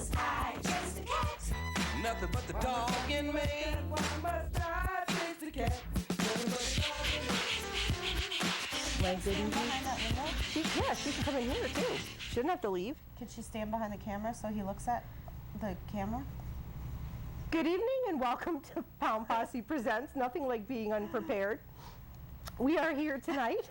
must I chase the cat? Nothing but the dog in me. Why must I chase the cat? Like, didn't Behind that window? yeah, she can come in here too. Shouldn't have to leave. Could she stand behind the camera so he looks at the camera? Good evening and welcome to Pound Posse Presents. Nothing like being unprepared. We are here tonight.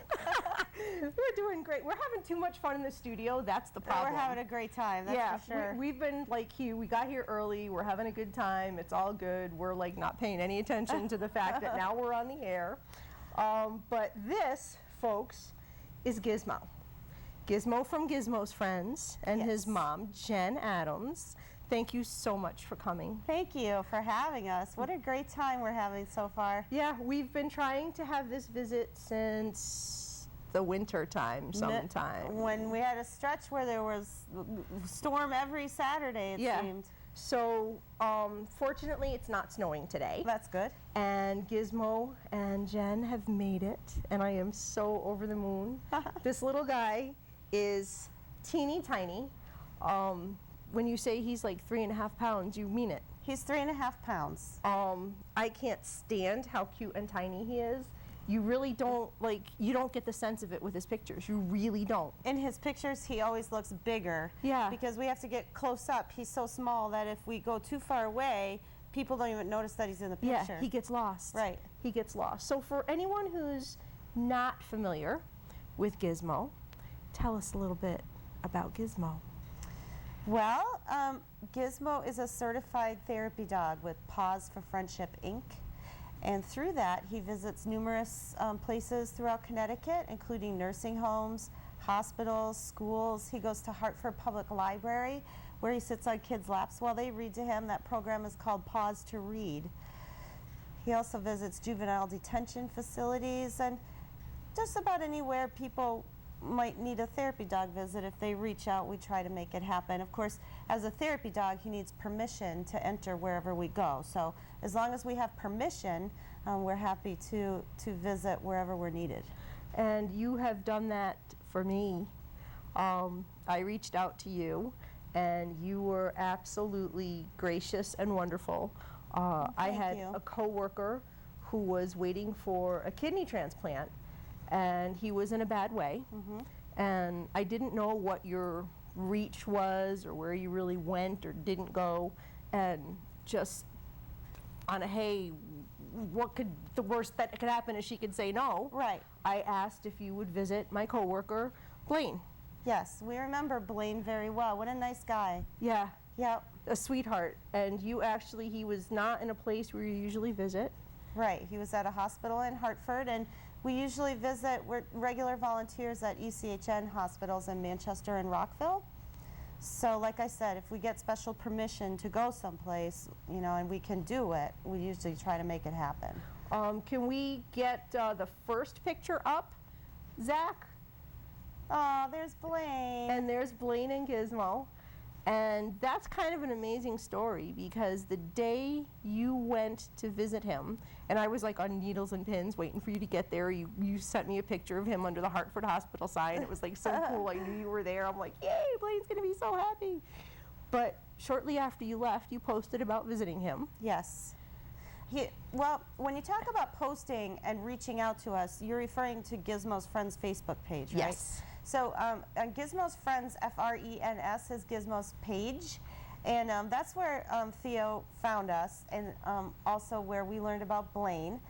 We're doing great. We're having too much fun in the studio. That's the problem. We're having a great time, that's for sure. We've been like you. We got here early. We're having a good time. It's all good. We're like not paying any attention to the fact that now we're on the air. But this, folks, is Gizmo. Gizmo from Gizmo's Friends and his mom, Jen Adams. Thank you so much for coming. Thank you for having us. What a great time we're having so far. Yeah, we've been trying to have this visit since the winter time sometime. When we had a stretch where there was storm every Saturday, it seemed. So, fortunately, it's not snowing today. That's good. And Gizmo and Jen have made it, and I am so over the moon. This little guy is teeny tiny. When you say he's like 3.5 pounds, you mean it. He's 3.5 pounds. I can't stand how cute and tiny he is. You really don't, you don't get the sense of it with his pictures. You really don't. In his pictures, he always looks bigger. Yeah. Because we have to get close up. He's so small that if we go too far away, people don't even notice that he's in the picture. Yeah, he gets lost. Right. He gets lost. So for anyone who's not familiar with Gizmo, tell us a little bit about Gizmo. Well, Gizmo is a certified therapy dog with Paws for Friendship, Inc. And through that, he visits numerous places throughout Connecticut, including nursing homes, hospitals, schools. He goes to Hartford Public Library, where he sits on kids' laps while they read to him. That program is called Pause to Read. He also visits juvenile detention facilities and just about anywhere people might need a therapy dog visit. If they reach out, we try to make it happen. Of course, as a therapy dog, he needs permission to enter wherever we go. So as long as we have permission, we're happy to visit wherever we're needed. And you have done that for me. I reached out to you, and you were absolutely gracious and wonderful. I had a coworker who was waiting for a kidney transplant, and he was in a bad way. And I didn't know what your reach was or where you really went or didn't go, and just on a hey, what could the worst that could happen is she could say no. Right. I asked if you would visit my coworker, Blaine. Yes, we remember Blaine very well. What a nice guy. Yeah. Yep. A sweetheart. And you actually, he was not in a place where you usually visit. Right. He was at a hospital in Hartford, and we usually visit, we're regular volunteers at ECHN hospitals in Manchester and Rockville. So like I said, if we get special permission to go someplace, and we can do it, we usually try to make it happen. Can we get the first picture up, Zach? Oh, there's Blaine. And there's Blaine and Gizmo. And that's kind of an amazing story, because the day you went to visit him, and I was like on needles and pins waiting for you to get there, you sent me a picture of him under the Hartford Hospital sign. It was like so cool. I knew you were there. I'm like, yay, Blaine's going to be so happy. But shortly after you left, you posted about visiting him. Yes. Well, when you talk about posting and reaching out to us, you're referring to Gizmo's Friends Facebook page, right? Yes. So on Gizmo's Friends, F-R-E-N-S, is Gizmo's page. And that's where Theo found us, and also where we learned about Blaine.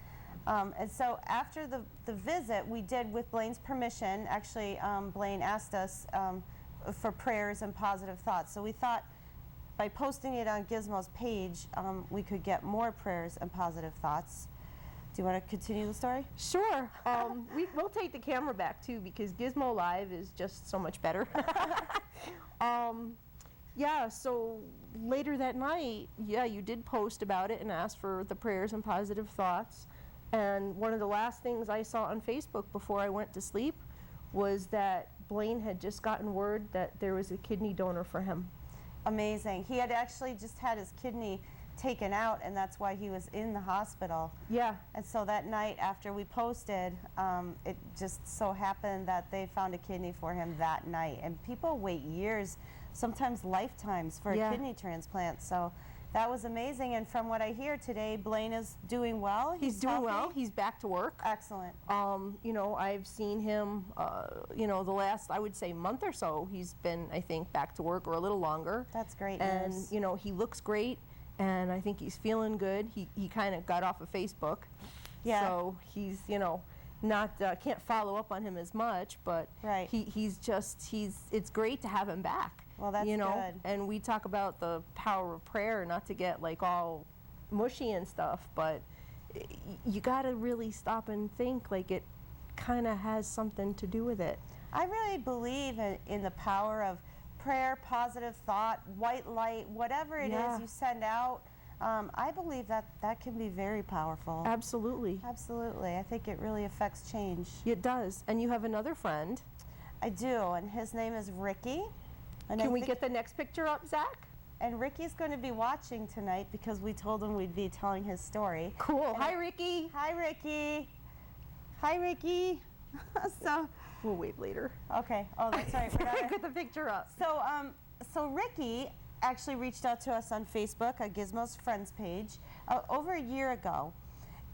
And so after the visit, we did, with Blaine's permission, actually Blaine asked us for prayers and positive thoughts. So we thought by posting it on Gizmo's page, we could get more prayers and positive thoughts. Do you want to continue the story? Sure. We'll take the camera back too, because Gizmo Live is just so much better. Yeah, so later that night, you did post about it and ask for the prayers and positive thoughts. And one of the last things I saw on Facebook before I went to sleep was that Blaine had just gotten word that there was a kidney donor for him. Amazing. He had actually just had his kidney taken out, and that's why he was in the hospital. Yeah. And so that night after we posted, it just so happened that they found a kidney for him that night. And people wait years sometimes lifetimes for Yeah. a kidney transplant. So that was amazing. And from what I hear today, Blaine is doing well. He's doing well. healthy. He's back to work. Excellent. You know, I've seen him, you know, the last, I would say, month or so, he's been, I think, back to work, or a little longer. That's great And, news. you know, he looks great, and I think he's feeling good. He kind of got off of Facebook. Yeah. So he's, you know, not, can't follow up on him as much, but Right. it's great to have him back. Well, that's you know, good. and we talk about the power of prayer, not to get like all mushy and stuff, but you got to really stop and think like it kind of has something to do with it. I really believe in the power of prayer, positive thought, white light, whatever it Yeah. is you send out. I believe that can be very powerful. Absolutely. Absolutely. I think it really affects change. It does. And you have another friend. I do, and his name is Ricky. And I Can we think- get the next picture up, Zach? And Ricky's going to be watching tonight because we told him we'd be telling his story. Cool. Hi, Ricky. Hi, Ricky. Hi, Ricky. So, We'll wave later. okay. Oh, that's right. We're not- Get the picture up. So Ricky actually reached out to us on Facebook, on Gizmo's Friends page, over a year ago.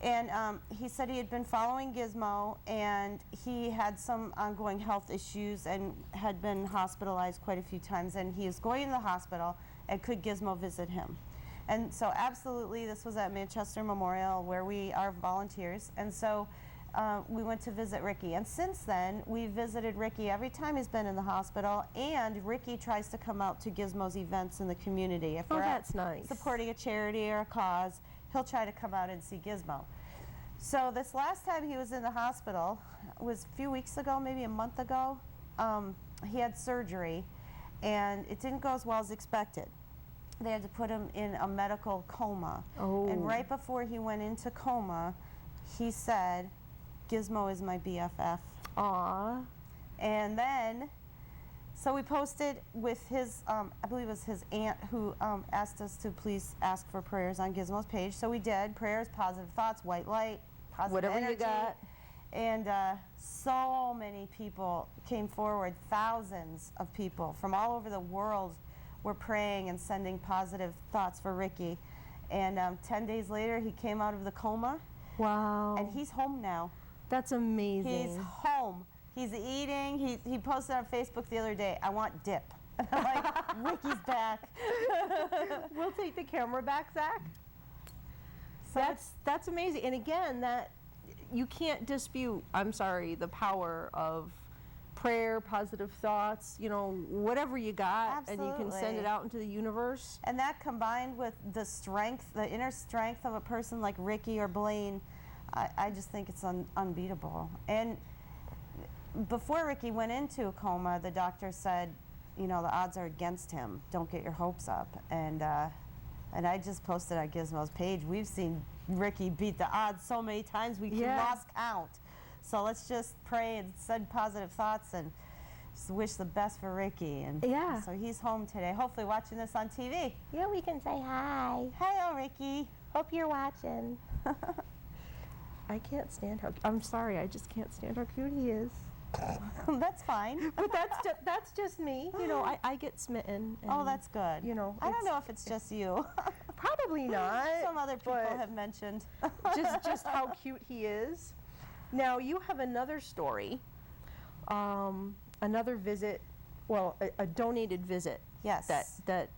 And he said he had been following Gizmo, and he had some ongoing health issues and had been hospitalized quite a few times. And he is going to the hospital, and could Gizmo visit him? And so absolutely, this was at Manchester Memorial, where we are volunteers. And so we went to visit Ricky. And since then, we visited Ricky every time he's been in the hospital. And Ricky tries to come out to Gizmo's events in the community. If Oh, we're out that's nice. supporting a charity or a cause, he'll try to come out and see Gizmo. So this last time he was in the hospital was a few weeks ago, maybe a month ago. He had surgery, and it didn't go as well as expected. They had to put him in a medical coma. Oh. And right before he went into coma, he said, "Gizmo is my BFF." Aw. And then, so we posted with his, I believe it was his aunt who asked us to please ask for prayers on Gizmo's page. So we did. Prayers, positive thoughts, white light, positive Whatever energy. you got. And so many people came forward. Thousands of people from all over the world were praying and sending positive thoughts for Ricky. And 10 days later, he came out of the coma, Wow. and he's home now. That's amazing. He's home. He's eating. He posted on Facebook the other day, "I want dip." I'm like, Ricky's back. We'll take the camera back, Zach. So That's amazing. And again, that you can't dispute, I'm sorry, the power of prayer, positive thoughts, you know, whatever you got, and you can send Absolutely. it out into the universe. And that combined with the strength, the inner strength of a person like Ricky or Blaine, I just think it's unbeatable. And before Ricky went into a coma, the doctor said, you know, the odds are against him. Don't get your hopes up. And I just posted on Gizmo's page, we've seen Ricky beat the odds so many times we Yeah. lost count. So let's just pray and send positive thoughts and just wish the best for Ricky. And Yeah. so he's home today, hopefully watching this on TV. Yeah, we can say hi. Hello, Ricky. Hope you're watching. I can't stand how, I'm sorry, I just can't stand how cute he is. That's fine. But that's just me. You know, I get smitten. Oh, and, that's good. You know, I don't know if it's just you. Probably not. Some other people but have mentioned. just how cute he is. Now you have another story, another visit, well, a donated visit. Yes. That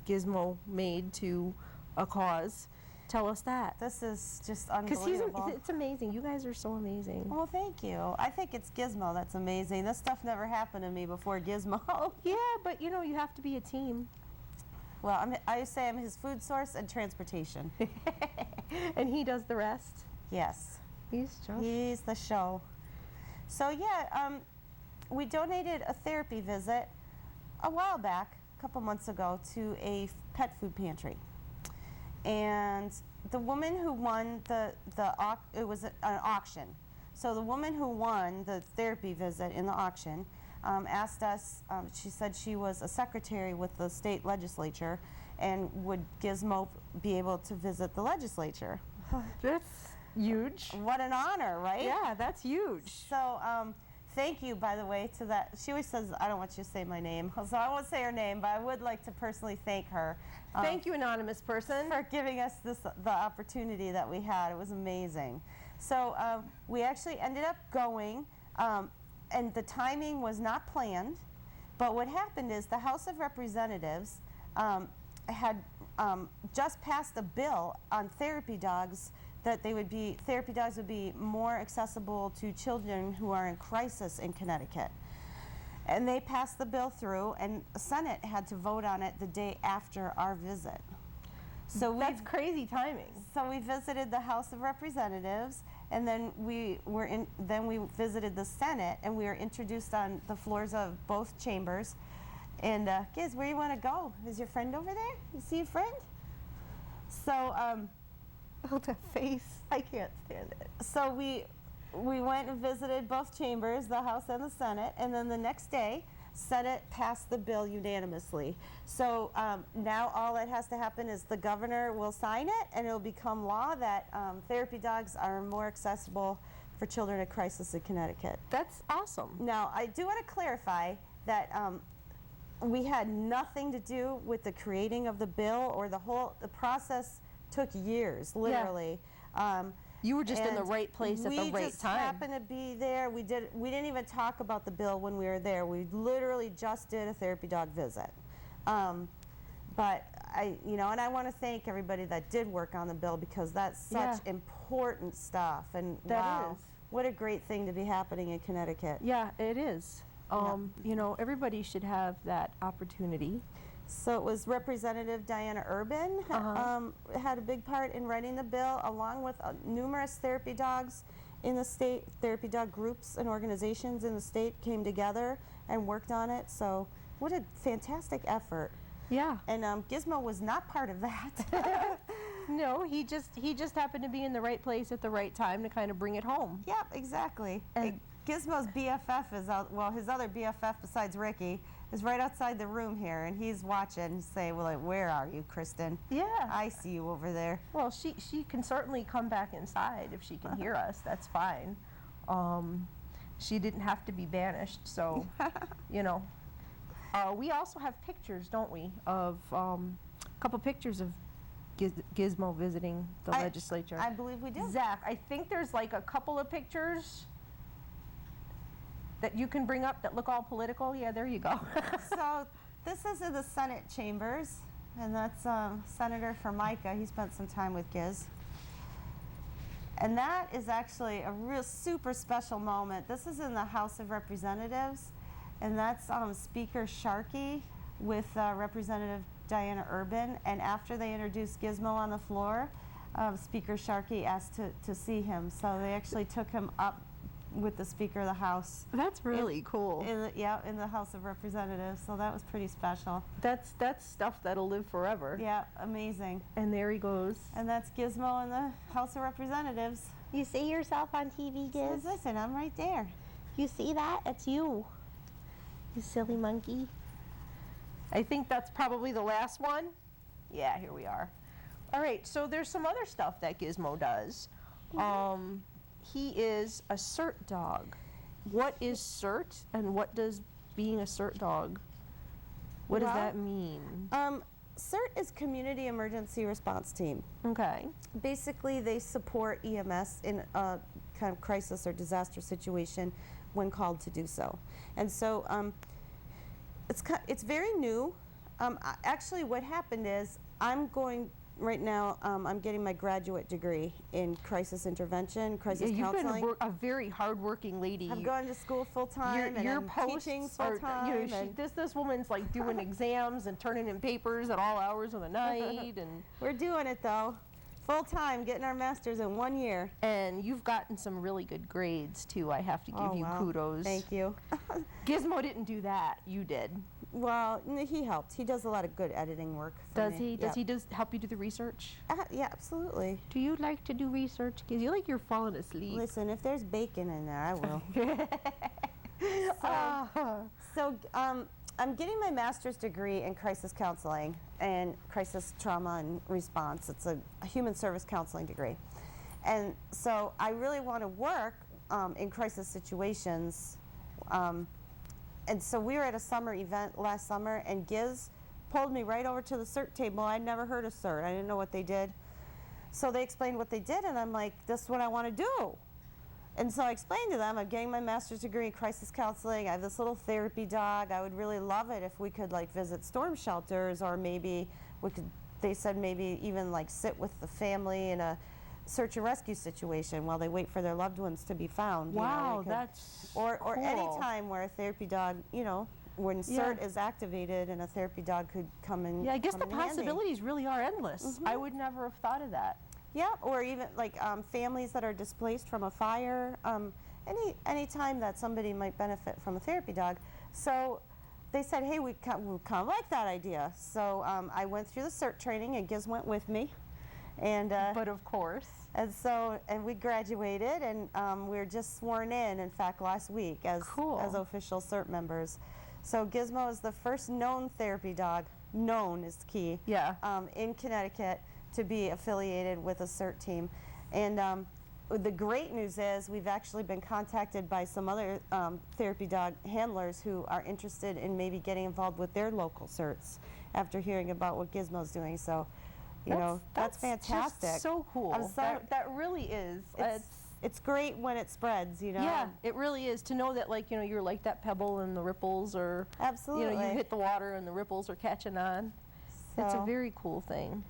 Gizmo made to a cause. Tell us that. This is just Because unbelievable. it's amazing. You guys are so amazing. Well, thank you. I think it's Gizmo that's amazing. This stuff never happened to me before Gizmo. Yeah, but you know, you have to be a team. Well, I say I'm his food source and transportation. And he does the rest. Yes. He's just. He's the show. So yeah, we donated a therapy visit a while back, a couple months ago, to a pet food pantry. And the woman who won it was an auction. So the woman who won the therapy visit in the auction asked us, she said she was a secretary with the state legislature, and would Gizmo be able to visit the legislature? That's huge. What an honor, right? Yeah, that's huge. So thank you, by the way, to that. She always says, I don't want you to say my name, so I won't say her name, but I would like to personally thank her. Thank you, anonymous person. For giving us the opportunity that we had. It was amazing. So we actually ended up going, and the timing was not planned, but what happened is the House of Representatives had just passed a bill on therapy dogs, that therapy dogs would be more accessible to children who are in crisis in Connecticut. And they passed the bill through, and the Senate had to vote on it the day after our visit. So that's crazy timing. So we visited the House of Representatives, and then we visited the Senate, and we were introduced on the floors of both chambers. And Giz, where you want to go? Is your friend over there? You see a friend? So oh, the face! I can't stand it. So we went and visited both chambers, the House and the Senate, and then the next day, Senate passed the bill unanimously. So now all that has to happen is the governor will sign it, and it'll become law that therapy dogs are more accessible for children at crisis in Connecticut. That's awesome. Now, I do want to clarify that we had nothing to do with the creating of the bill, or the process took years, literally. Yeah. You were just in the right place at the right time. We just happened to be there. We didn't even talk about the bill when we were there. We literally just did a therapy dog visit. But and I want to thank everybody that did work on the bill, because that's such important stuff. And wow, what a great thing to be happening in Connecticut. Yeah, it is. Everybody should have that opportunity. So it was Representative Diana Urban had a big part in writing the bill, along with numerous therapy dogs in the state. Therapy dog groups and organizations in the state came together and worked on it. So what a fantastic effort. Yeah. And Gizmo was not part of that. No, he just happened to be in the right place at the right time to kind of bring it home. Yep, exactly. And Gizmo's BFF is out. Well, his other BFF besides Ricky is right outside the room here, and he's watching. Say, well, like, where are you, Kristen? Yeah. I see you over there. Well, she can certainly come back inside if she can hear us. That's fine. She didn't have to be banished, so we also have pictures, don't we, of a couple pictures of Gizmo visiting the legislature. I believe we do. Zach, I think there's like a couple of pictures that you can bring up that look all political. Yeah, there you go. So this is in the Senate chambers, and that's Senator Formica. He spent some time with Giz. And that is actually a real super special moment. This is in the House of Representatives, and that's Speaker Sharkey with Representative Diana Urban. And after they introduced Gizmo on the floor, Speaker Sharkey asked to see him. So they actually took him up with the Speaker of the House. That's really cool. In the House of Representatives. So that was pretty special. That's stuff that'll live forever. Yeah, amazing. And there he goes. And that's Gizmo in the House of Representatives. You see yourself on TV, Giz? Listen, I'm right there. You see that? It's you. You silly monkey. I think that's probably the last one. Yeah, here we are. All right, so there's some other stuff that Gizmo does. He is a CERT dog. What is CERT, and what does being a CERT dog, what does that mean? CERT is Community Emergency Response Team. Okay. Basically, they support EMS in a kind of crisis or disaster situation when called to do so. And so it's very new. Actually, what happened is right now, I'm getting my graduate degree in crisis intervention, crisis counseling. You've been a very hard-working lady. I'm going to school full-time, and your I'm posts teaching full-time. This woman's like doing exams and turning in papers at all hours of the night. And we're doing it, though. Full-time, getting our master's in 1 year. And you've gotten some really good grades, too. I have to give you kudos. Thank you. Gizmo didn't do that. You did. Well, he helped. He does a lot of good editing work for Does me. he? Does he help you do the research? Yeah, absolutely. Do you like to do research? Because you like you're falling asleep. Listen, if there's bacon in there, I will. So I'm getting my master's degree in crisis counseling and crisis trauma and response. It's a human service counseling degree. And so I really want to work in crisis situations And so we were at a summer event last summer, and Giz pulled me right over to the CERT table. I'd never heard of CERT. I didn't know what they did. So they explained what they did, and I'm like, this is what I want to do. And so I explained to them, I'm getting my master's degree in crisis counseling. I have this little therapy dog. I would really love it if we could like visit storm shelters, or maybe we could, they said maybe even like sit with the family in a search and rescue situation while they wait for their loved ones to be found. Wow, you know, that's or cool. any time where a therapy dog, you know, when CERT is activated and a therapy dog could come in. Yeah, I guess the come in handy. possibilities really are endless. I would never have thought of that. Yeah, or even like families that are displaced from a fire. Any time that somebody might benefit from a therapy dog. So they said, hey, we kind of like that idea. So I went through the CERT training, and Giz went with me. And But of course. and we graduated, and we were just sworn in fact, last week as official CERT members. So Gizmo is the first known therapy dog, known is the key, in Connecticut to be affiliated with a CERT team. And the great news is we've actually been contacted by some other therapy dog handlers who are interested in maybe getting involved with their local CERTs after hearing about what Gizmo's doing. So, you know, that's fantastic. Just so cool. That really is. It's great when it spreads, you know. Yeah, it really is, to know that, like, you know, you're like that pebble in the ripples, or Absolutely. you know, you hit the water and the ripples are catching on. It's a very cool thing.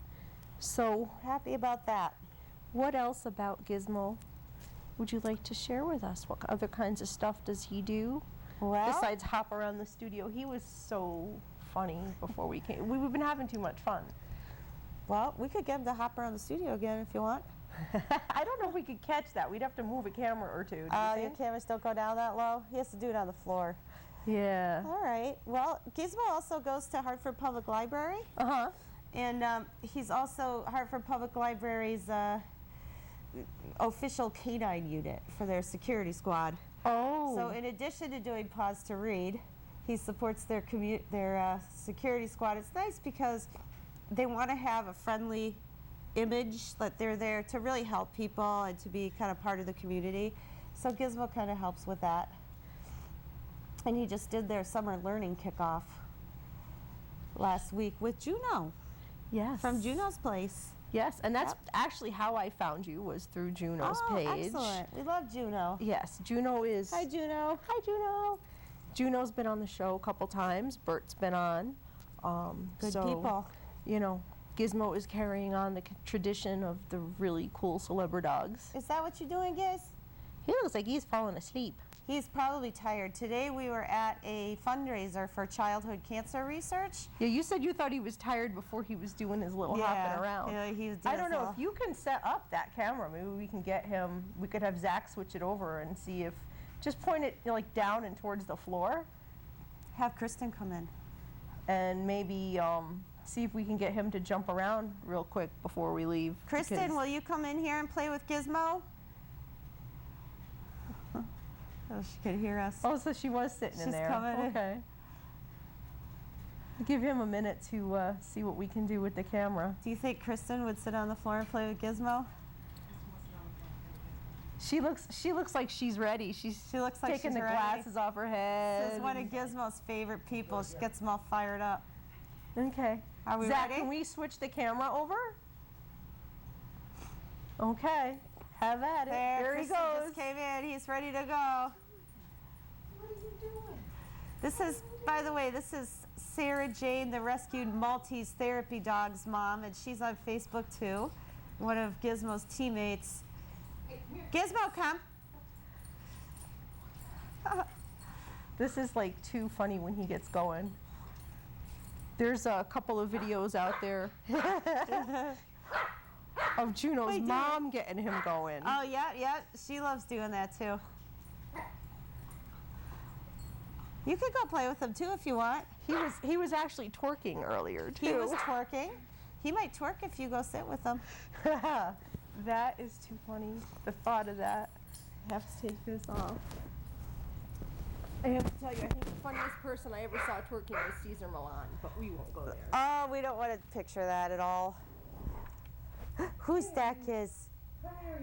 So Happy about that. what else about Gizmo would you like to share with us? What other kinds of stuff does he do Well, besides hop around the studio? He was so funny before we came. We've been having too much fun. well, we could get him to hop around the studio again if you want. I don't know if we could catch that. We'd have to move a camera or two. Do you Your think? cameras don't go down that low? He has to do it on the floor. Yeah. All right. Well, Gizmo also goes to Hartford Public Library. Uh-huh. And he's also Hartford Public Library's official canine unit for their security squad. Oh. So in addition to doing Pause to Read, he supports their security squad. It's nice because they want to have a friendly image, that they're there to really help people and to be kind of part of the community. So Gizmo kind of helps with that. And he just did their summer learning kickoff last week with Juno. Yes. From Juno's place. Yes, and that's actually how I found you, was through Juno's Oh, page. excellent. We love Juno. Yes, Juno is... Hi, Juno. Hi, Juno. Juno's been on the show a couple times. Bert's been on. Good so, people. You know, Gizmo is carrying on the tradition of the really cool celebra dogs. Is that what you're doing, Giz? He looks like he's falling asleep. He's probably tired. Today we were at a fundraiser for childhood cancer research. Yeah, you said you thought he was tired before he was doing his little hopping around. Yeah, he was doing I don't his know, if you can set up that camera, maybe we can get him, we could have Zach switch it over and see if, just point it, you know, like down and towards the floor, Have Kristen come in. and maybe see if we can get him to jump around real quick before we leave. Kristen, because- will you come in here and play with Gizmo? Oh, she could hear us. Oh, so she was sitting in She's there. coming in. Okay. Give him a minute to see what we can do with the camera. Do you think Kristen would sit on the floor and play with Gizmo? She looks like she's ready. She looks like taking she's the ready. glasses off her head. This is one of Gizmo's favorite people. She gets them all fired up. Okay. Are we Zach, ready? can we switch the camera over? Okay. Have at it. There he Kristen goes. just came in. He's ready to go. What are you doing? This is, by the way, this is Sarah Jane, the rescued Maltese therapy dog's mom, and she's on Facebook too. One of Gizmo's teammates. Gizmo, come. This is like too funny when he gets going. There's a couple of videos out there of Juno's Wait, mom getting him going. Oh, yeah, she loves doing that too. You could go play with him too if you want. He was actually twerking earlier too. He was twerking. He might twerk if you go sit with him. That is too funny. The thought of that. I have to take this off. I have to tell you, I think the funniest person I ever saw twerking was Caesar Milan, but we won't go there. Oh, we don't want to picture that at all. Who's that, Giz?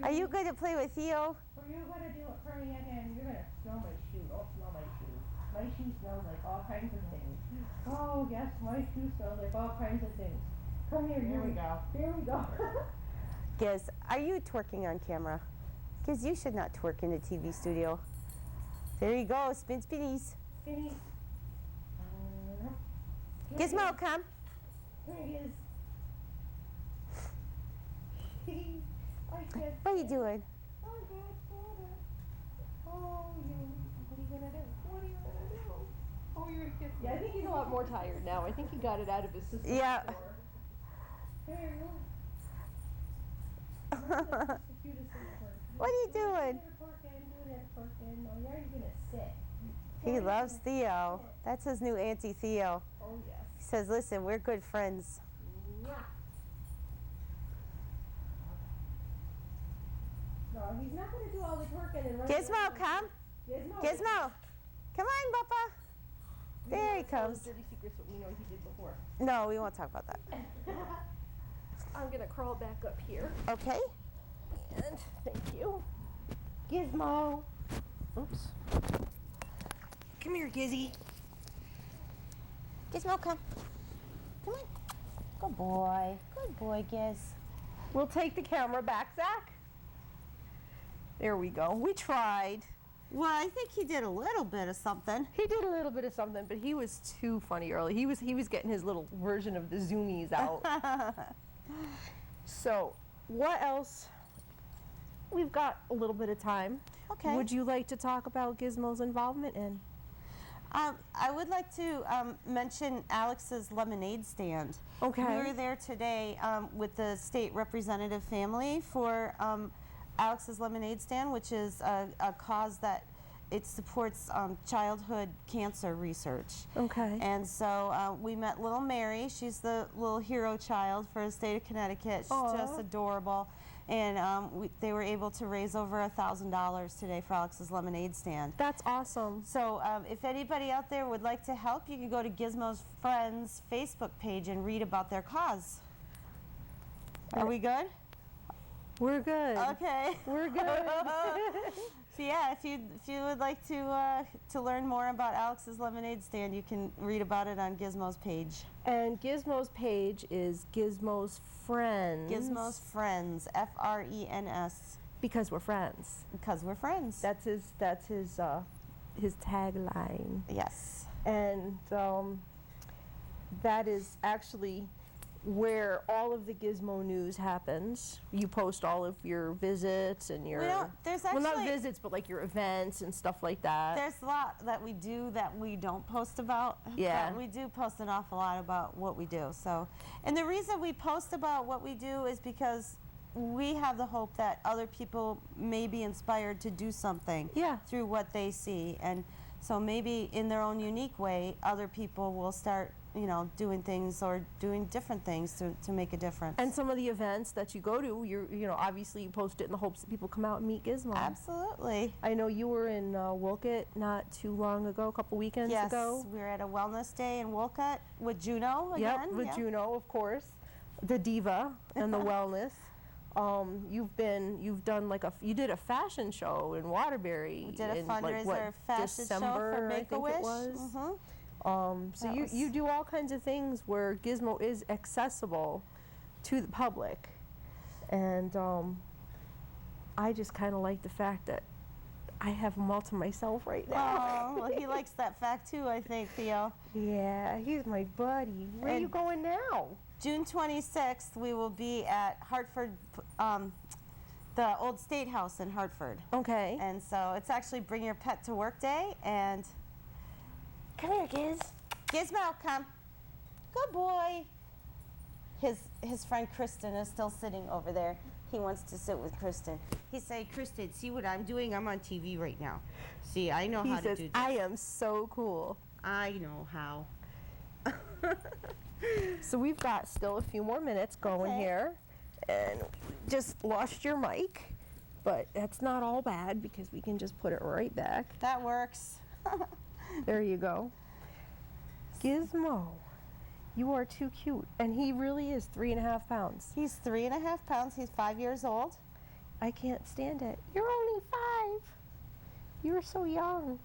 Are you going to play with Theo? What are you gonna do it for me again? You're gonna smell my shoe. Don't smell my shoe. my shoe smells like all kinds of things. Oh, yes, my shoe smells like all kinds of things. Come here, Here we go. There we go. Giz, are you twerking on camera? Giz, you should not twerk in a TV studio. There you go, spin spinnies. Spinny. Gizmo, come. Here he is. I can't. What are you doing? I can't stand it. Oh, what are you gonna do? What are you gonna do? Oh, you're gonna kiss me. Yeah, I think he's a lot more tired now. I think he got it out of his system. Yeah. Before. There you go. That's the cutest thing ever. What are you doing? Oh, yeah, you're gonna sit. He loves Theo. That's his new Auntie Theo. Oh, yes. He says, listen, we're good friends. Mwah. No, he's not gonna do all the twerking and running Gizmo, around. come. Gizmo. Gizmo. Come on, Papa. We There don't he tell him comes. dirty secrets, but we know he did before. No, we won't talk about that. I'm gonna crawl back up here. Okay. And thank you. Gizmo. Oops. Come here, Gizzy. Gizmo, come. Come on. Good boy. Good boy, Giz. We'll take the camera back, Zach. There we go. We tried. Well, I think he did a little bit of something. He did a little bit of something, but he was too funny early. He was getting his little version of the zoomies out. So, what else? We've got a little bit of time. Okay. Would you like to talk about Gizmo's involvement in? I would like to mention Alex's lemonade stand. Okay. We were there today with the state representative family for Alex's lemonade stand, which is a cause that it supports childhood cancer research. Okay. And so we met little Mary. She's the little hero child for the state of Connecticut. She's Aw. just adorable. And they were able to raise over $1,000 today for Alex's lemonade stand. That's awesome. So if anybody out there would like to help, you can go to Gizmo's Friends Facebook page and read about their cause. Are we good? We're good. Okay. We're good. So yeah, if you would like to learn more about Alex's lemonade stand, you can read about it on Gizmo's page. And Gizmo's page is Gizmo's Friends. Gizmo's Friends, F-R-E-N-S, Because we're friends. because we're friends. That's his tagline. Yes. And that is actually where all of the Gizmo news happens. You post all of your visits and your there's well, not actually- visits, but like your events and stuff like that. There's a lot that we do that we don't post about. Yeah. But we do post an awful lot about what we do. So, and the reason we post about what we do is because we have the hope that other people may be inspired to do something Yeah. through what they see. And so maybe in their own unique way, other people will start, doing things or doing different things to make a difference. And some of the events that you go to, obviously you post it in the hopes that people come out and meet Gizmo. Absolutely. I know you were in Wolcott not too long ago, a couple weekends Yes, ago. we were at a wellness day in Wolcott with Juno again. Yep, with Juno, of course, the diva and the wellness. You did a fashion show in Waterbury. We did a in, fundraiser fashion December, show for I think Make-A-Wish. it was. Mhm. So That you was- do all kinds of things where Gizmo is accessible to the public, and I just kind of like the fact that I have him all to myself right now. Oh, well, he likes that fact too, I think, Theo. Yeah, he's my buddy. Where are you And- going now? June 26th, we will be at Hartford, the old State House in Hartford. Okay. And so it's actually Bring Your Pet to Work Day. And Come here, Giz. Gizmo, come. Good boy. His friend Kristen is still sitting over there. He wants to sit with Kristen. He say, Kristen, see what I'm doing? I'm on TV right now. See, I know He how to says, do this. I am so cool. I know how. So we've got still a few more minutes going Okay. here, and we just lost your mic, but that's not all bad because we can just put it right back. That works. There you go. Gizmo, you are too cute, and he really is 3.5 pounds. He's 3.5 pounds. He's 5 years old. I can't stand it. You're only 5. You're so young.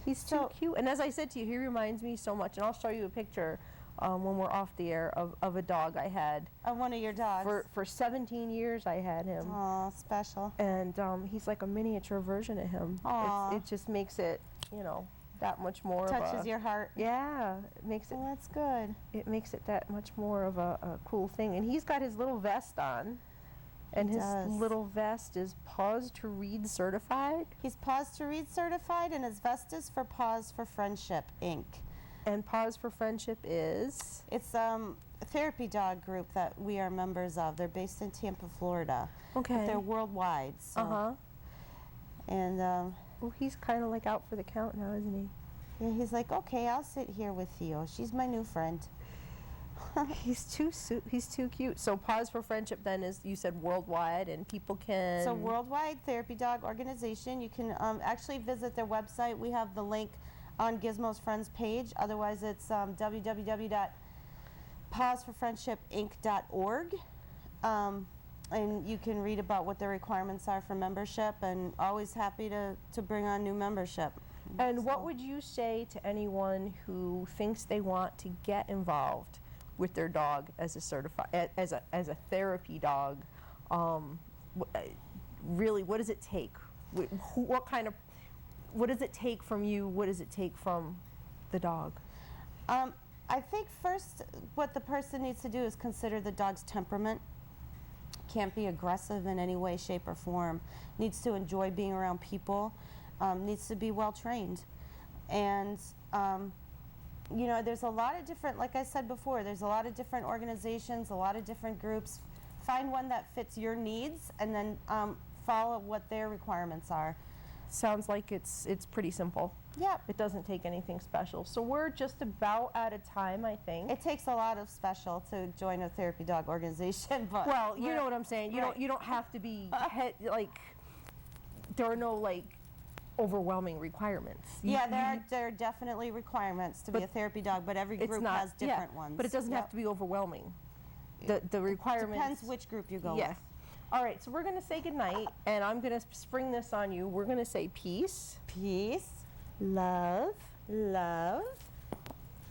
He's too cute. And as I said to you, he reminds me so much, and I'll show you a picture when we're off the air of a dog I had. Of one of your dogs. For 17 years I had him. Oh, special. And he's like a miniature version of him. It just makes it, you know, that much more Touches your heart. Yeah, it makes it. Well, that's good. It makes it that much more of a cool thing. And he's got his little vest on. And his little vest is Pause to Read certified. He's Pause to Read certified, and his vest is for Pause for Friendship, Inc. And Pause for Friendship is? It's a therapy dog group that we are members of. They're based in Tampa, Florida. Okay. But they're worldwide. So. And well, he's kind of like out for the count now, isn't he? yeah, he's like, okay, I'll sit here with you. She's my new friend. He's too cute. So Pause for Friendship then is, you said, worldwide, and people can... So worldwide therapy dog organization. You can actually visit their website. We have the link on Gizmo's Friends page. Otherwise, it's www.pauseforfriendshipinc.org. And you can read about what the requirements are for membership, and always happy to bring on new membership. And what would you say to anyone who thinks they want to get involved with their dog as a certified, as a therapy dog? Really, what does it take? What does it take from you? What does it take from the dog? I think first what the person needs to do is consider the dog's temperament. Can't be aggressive in any way, shape, or form. Needs to enjoy being around people. Needs to be well trained. And you know, there's a lot of different, like I said before, there's a lot of different organizations, a lot of different groups. Find one that fits your needs, and then follow what their requirements are. Sounds like it's pretty simple. Yep. It doesn't take anything special. So we're just about out of time, I think. It takes a lot of special to join a therapy dog organization, but well, you know what I'm saying. You don't have to be like. There are no like overwhelming requirements. Yeah, there are definitely requirements to be a therapy dog, but every group has different ones. But it doesn't have to be overwhelming. The requirements. Depends which group you go with. All right, so we're going to say goodnight, and I'm going to spring this on you. We're going to say peace. Peace. Love. Love.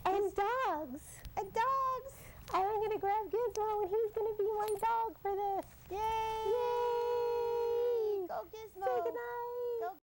And dogs. And dogs. And I'm going to grab Gizmo, and he's going to be my dog for this. Yay! Yay! Go Gizmo. Say goodnight.